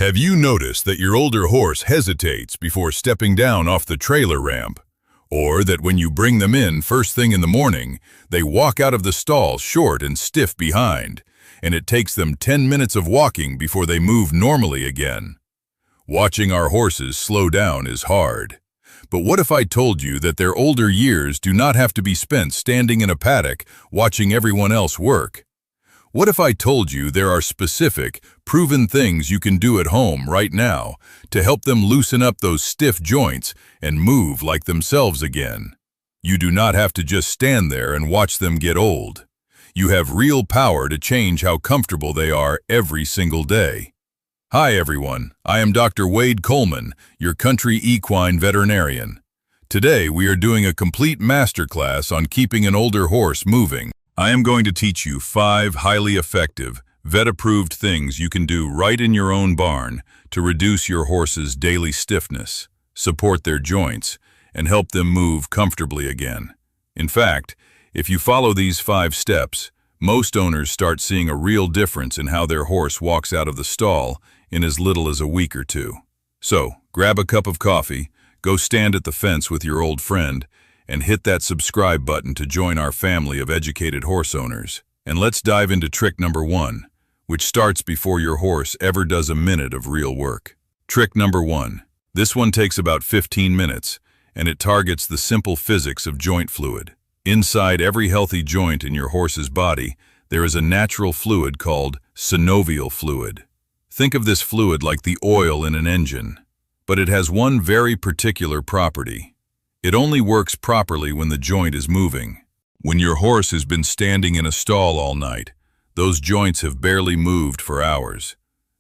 Have you noticed that your older horse hesitates before stepping down off the trailer ramp? Or that when you bring them in first thing in the morning, they walk out of the stall short and stiff behind, and it takes them 10 minutes of walking before they move normally again? Watching our horses slow down is hard. But what if I told you that their older years do not have to be spent standing in a paddock watching everyone else work? What if I told you there are specific, proven things you can do at home right now to help them loosen up those stiff joints and move like themselves again? You do not have to just stand there and watch them get old. You have real power to change how comfortable they are every single day. Hi everyone, I am Dr. Wade Coleman, your country equine veterinarian. Today we are doing a complete masterclass on keeping an older horse moving. I am going to teach you 5 highly effective, vet-approved things you can do right in your own barn to reduce your horse's daily stiffness, support their joints, and help them move comfortably again. In fact, if you follow these 5 steps, most owners start seeing a real difference in how their horse walks out of the stall in as little as a week or 2. So, grab a cup of coffee, go stand at the fence with your old friend, and hit that subscribe button to join our family of educated horse owners. And let's dive into trick number 1, which starts before your horse ever does a minute of real work. Trick number 1. This one takes about 15 minutes, and it targets the simple physics of joint fluid. Inside every healthy joint in your horse's body, there is a natural fluid called synovial fluid. Think of this fluid like the oil in an engine, but it has one very particular property. It only works properly when the joint is moving. When your horse has been standing in a stall all night, those joints have barely moved for hours.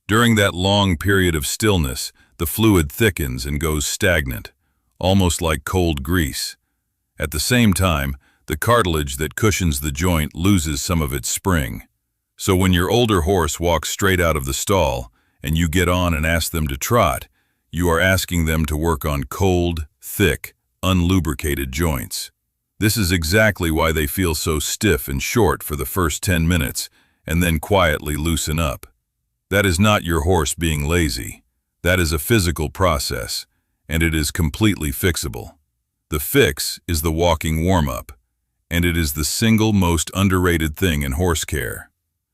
During that long period of stillness, the fluid thickens and goes stagnant, almost like cold grease. At the same time, the cartilage that cushions the joint loses some of its spring. So when your older horse walks straight out of the stall and you get on and ask them to trot, you are asking them to work on cold, thick, unlubricated joints. This is exactly why they feel so stiff and short for the first 10 minutes and then quietly loosen up. That is not your horse being lazy. That is a physical process, and it is completely fixable. The fix is the walking warm-up, and it is the single most underrated thing in horse care.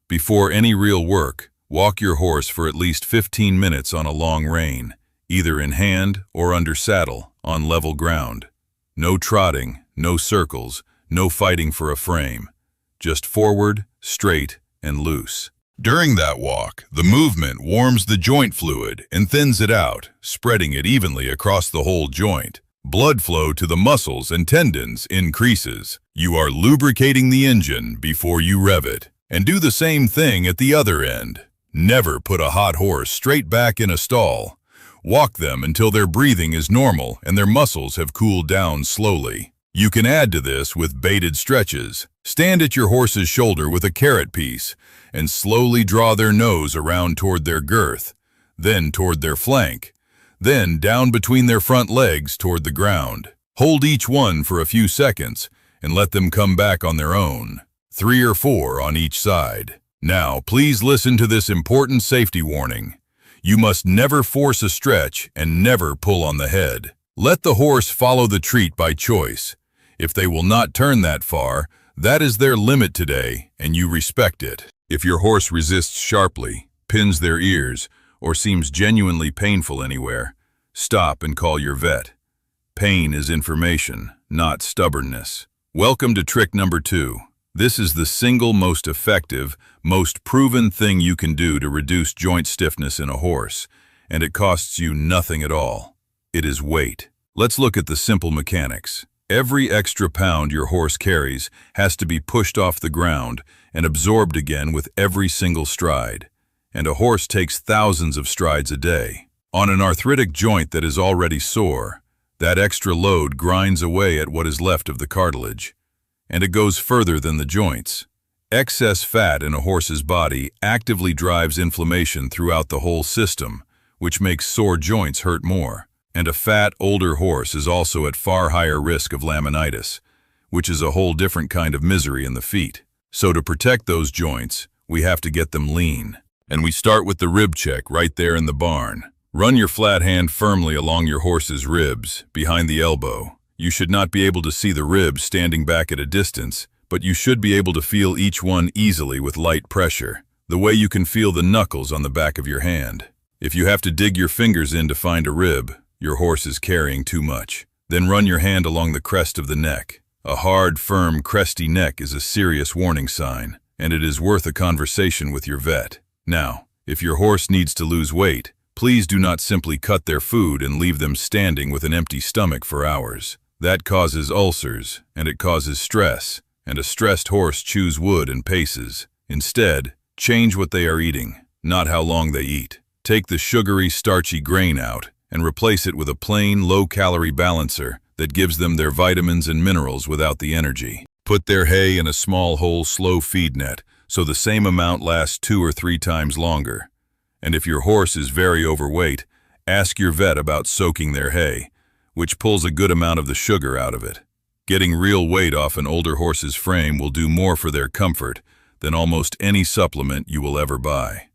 Before any real work, walk your horse for at least 15 minutes on a long rein, either in hand or under saddle, on level ground. No trotting, no circles, no fighting for a frame. Just forward, straight, and loose. During that walk, the movement warms the joint fluid and thins it out, spreading it evenly across the whole joint. Blood flow to the muscles and tendons increases. You are lubricating the engine before you rev it. And do the same thing at the other end. Never put a hot horse straight back in a stall. Walk them until their breathing is normal and their muscles have cooled down slowly. You can add to this with baited stretches. Stand at your horse's shoulder with a carrot piece and slowly draw their nose around toward their girth, then toward their flank, then down between their front legs toward the ground. Hold each one for a few seconds and let them come back on their own. 3 or 4 on each side. Now, please listen to this important safety warning. You must never force a stretch and never pull on the head. Let the horse follow the treat by choice. If they will not turn that far, that is their limit today, and you respect it. If your horse resists sharply, pins their ears, or seems genuinely painful anywhere, stop and call your vet. Pain is information, not stubbornness. Welcome to trick number 2. This is the single most effective, most proven thing you can do to reduce joint stiffness in a horse, and it costs you nothing at all. It is weight. Let's look at the simple mechanics. Every extra pound your horse carries has to be pushed off the ground and absorbed again with every single stride. And a horse takes thousands of strides a day. On an arthritic joint that is already sore, that extra load grinds away at what is left of the cartilage. And it goes further than the joints. Excess fat in a horse's body actively drives inflammation throughout the whole system, which makes sore joints hurt more. And a fat, older horse is also at far higher risk of laminitis, which is a whole different kind of misery in the feet. So to protect those joints, we have to get them lean. And we start with the rib check right there in the barn. Run your flat hand firmly along your horse's ribs, behind the elbow. You should not be able to see the ribs standing back at a distance, but you should be able to feel each one easily with light pressure, the way you can feel the knuckles on the back of your hand. If you have to dig your fingers in to find a rib, your horse is carrying too much. Then run your hand along the crest of the neck. A hard, firm, cresty neck is a serious warning sign, and it is worth a conversation with your vet. Now, if your horse needs to lose weight, please do not simply cut their food and leave them standing with an empty stomach for hours. That causes ulcers, and it causes stress, and a stressed horse chews wood and paces. Instead, change what they are eating, not how long they eat. Take the sugary, starchy grain out and replace it with a plain, low-calorie balancer that gives them their vitamins and minerals without the energy. Put their hay in a small hole slow feed net so the same amount lasts 2 or 3 times longer. And if your horse is very overweight, ask your vet about soaking their hay, which pulls a good amount of the sugar out of it. Getting real weight off an older horse's frame will do more for their comfort than almost any supplement you will ever buy.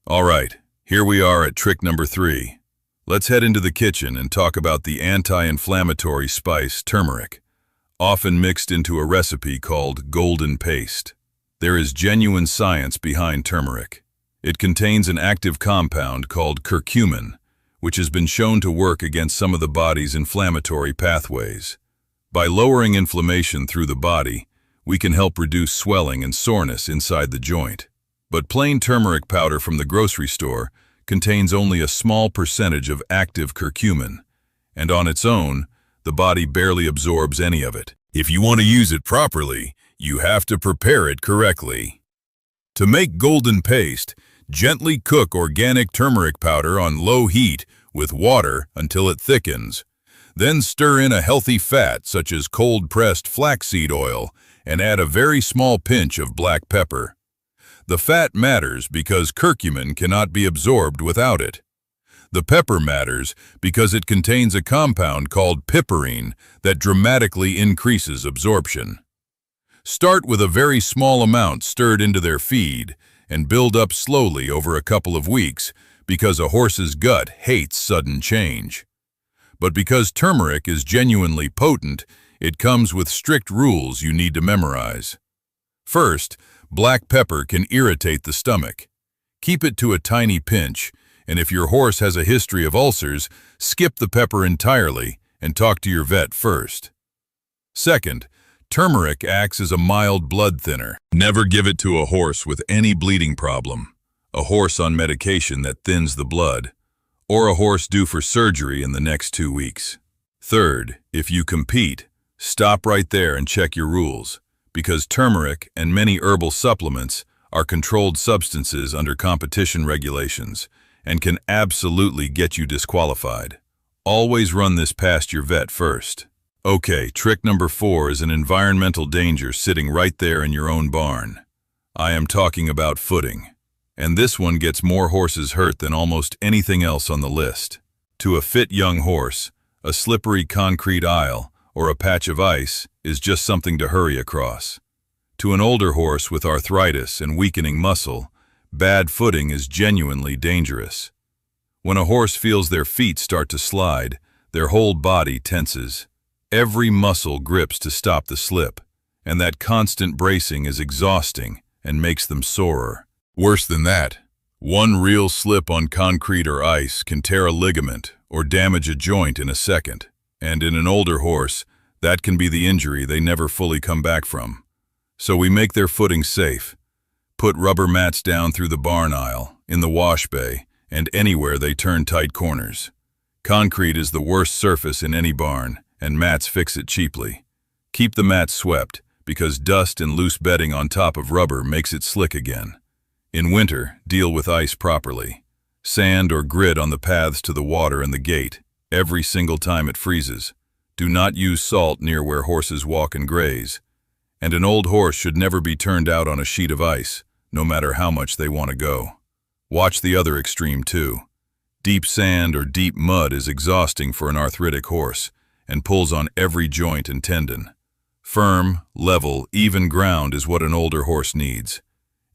All right, here we are at trick number 3. Let's head into the kitchen and talk about the anti-inflammatory spice turmeric, often mixed into a recipe called golden paste. There is genuine science behind turmeric. It contains an active compound called curcumin, which has been shown to work against some of the body's inflammatory pathways. By lowering inflammation through the body, we can help reduce swelling and soreness inside the joint. But plain turmeric powder from the grocery store contains only a small percentage of active curcumin, and on its own, the body barely absorbs any of it. If you want to use it properly, you have to prepare it correctly. To make golden paste, gently cook organic turmeric powder on low heat with water until it thickens. Then stir in a healthy fat such as cold-pressed flaxseed oil and add a very small pinch of black pepper. The fat matters because curcumin cannot be absorbed without it. The pepper matters because it contains a compound called piperine that dramatically increases absorption. Start with a very small amount stirred into their feed and build up slowly over a couple of weeks because a horse's gut hates sudden change. But because turmeric is genuinely potent, it comes with strict rules you need to memorize. First, black pepper can irritate the stomach. Keep it to a tiny pinch, and if your horse has a history of ulcers, skip the pepper entirely and talk to your vet first. Second, turmeric acts as a mild blood thinner. Never give it to a horse with any bleeding problem, a horse on medication that thins the blood, or a horse due for surgery in the next 2 weeks. Third, if you compete, stop right there and check your rules, because turmeric and many herbal supplements are controlled substances under competition regulations and can absolutely get you disqualified. Always run this past your vet first. Okay, trick number 4 is an environmental danger sitting right there in your own barn. I am talking about footing. And this one gets more horses hurt than almost anything else on the list. To a fit young horse, a slippery concrete aisle or a patch of ice is just something to hurry across. To an older horse with arthritis and weakening muscle, bad footing is genuinely dangerous. When a horse feels their feet start to slide, their whole body tenses. Every muscle grips to stop the slip, and that constant bracing is exhausting and makes them sorer. Worse than that, one real slip on concrete or ice can tear a ligament or damage a joint in a second, and in an older horse, that can be the injury they never fully come back from. So we make their footing safe. Put rubber mats down through the barn aisle, in the wash bay, and anywhere they turn tight corners. Concrete is the worst surface in any barn, and mats fix it cheaply. Keep the mats swept, because dust and loose bedding on top of rubber makes it slick again. In winter, deal with ice properly. Sand or grit on the paths to the water and the gate, every single time it freezes. Do not use salt near where horses walk and graze. And an old horse should never be turned out on a sheet of ice, no matter how much they want to go. Watch the other extreme too. Deep sand or deep mud is exhausting for an arthritic horse and pulls on every joint and tendon. Firm, level, even ground is what an older horse needs.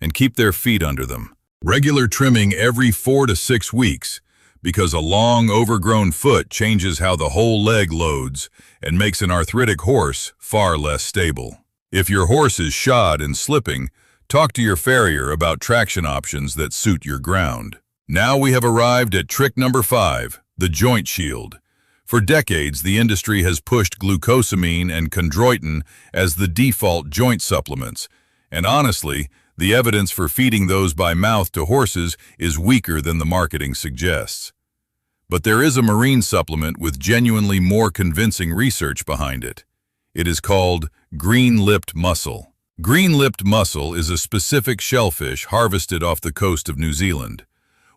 And keep their feet under them. Regular trimming every 4 to 6 weeks, because a long, overgrown foot changes how the whole leg loads and makes an arthritic horse far less stable. If your horse is shod and slipping, talk to your farrier about traction options that suit your ground. Now we have arrived at trick number 5, the joint shield. For decades, the industry has pushed glucosamine and chondroitin as the default joint supplements, and honestly, the evidence for feeding those by mouth to horses is weaker than the marketing suggests. But there is a marine supplement with genuinely more convincing research behind it. It is called green-lipped mussel. Green-lipped mussel is a specific shellfish harvested off the coast of New Zealand.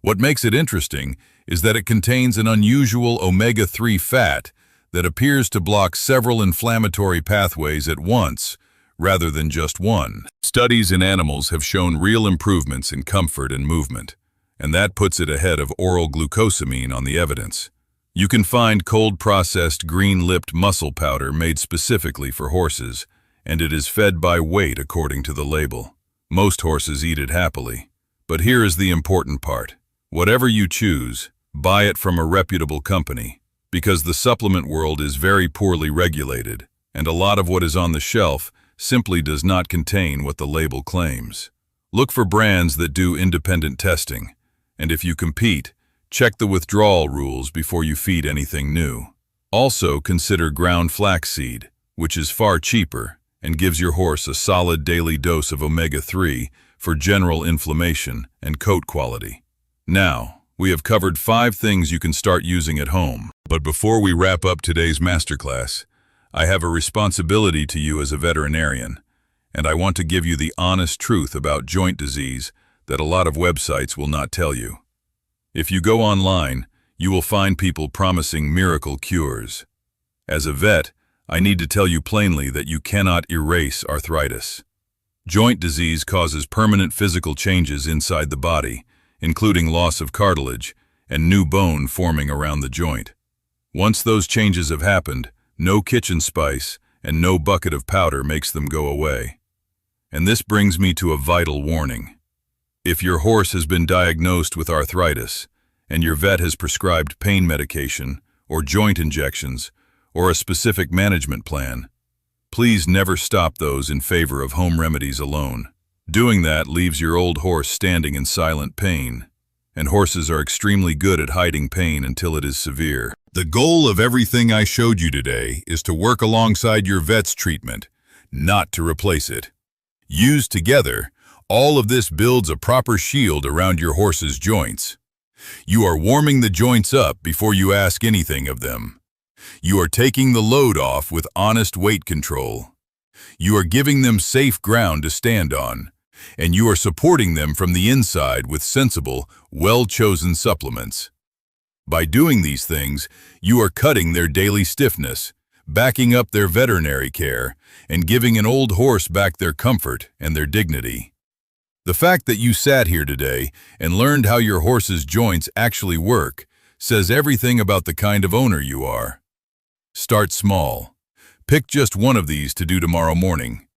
What makes it interesting is that it contains an unusual omega-3 fat that appears to block several inflammatory pathways at once, rather than just one. Studies in animals have shown real improvements in comfort and movement, and that puts it ahead of oral glucosamine on the evidence. You can find cold-processed green-lipped mussel powder made specifically for horses, and it is fed by weight according to the label. Most horses eat it happily. But here is the important part. Whatever you choose, buy it from a reputable company, because the supplement world is very poorly regulated, and a lot of what is on the shelf simply does not contain what the label claims. Look for brands that do independent testing, and if you compete, check the withdrawal rules before you feed anything new. Also consider ground flaxseed, which is far cheaper and gives your horse a solid daily dose of omega-3 for general inflammation and coat quality. Now, we have covered 5 things you can start using at home. But before we wrap up today's masterclass, I have a responsibility to you as a veterinarian, and I want to give you the honest truth about joint disease that a lot of websites will not tell you. If you go online, you will find people promising miracle cures. As a vet, I need to tell you plainly that you cannot erase arthritis. Joint disease causes permanent physical changes inside the body, including loss of cartilage and new bone forming around the joint. Once those changes have happened, no kitchen spice and no bucket of powder makes them go away. And this brings me to a vital warning. If your horse has been diagnosed with arthritis, and your vet has prescribed pain medication or joint injections or a specific management plan, please never stop those in favor of home remedies alone. Doing that leaves your old horse standing in silent pain, and horses are extremely good at hiding pain until it is severe. The goal of everything I showed you today is to work alongside your vet's treatment, not to replace it. Used together, all of this builds a proper shield around your horse's joints. You are warming the joints up before you ask anything of them. You are taking the load off with honest weight control. You are giving them safe ground to stand on, and you are supporting them from the inside with sensible, well-chosen supplements. By doing these things, you are cutting their daily stiffness, backing up their veterinary care, and giving an old horse back their comfort and their dignity. The fact that you sat here today and learned how your horse's joints actually work says everything about the kind of owner you are. Start small. Pick just one of these to do tomorrow morning.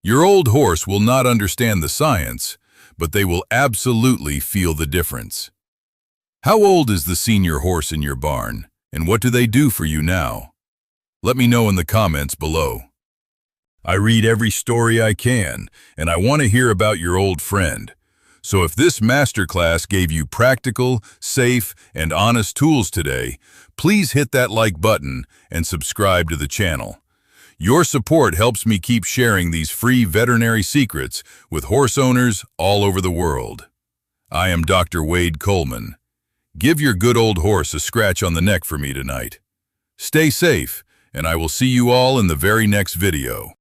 Your old horse will not understand the science, but they will absolutely feel the difference. How old is the senior horse in your barn, and what do they do for you now? Let me know in the comments below. I read every story I can, and I want to hear about your old friend. So if this masterclass gave you practical, safe, and honest tools today, please hit that like button and subscribe to the channel. Your support helps me keep sharing these free veterinary secrets with horse owners all over the world. I am Dr. Wade Coleman. Give your good old horse a scratch on the neck for me tonight. Stay safe, and I will see you all in the very next video.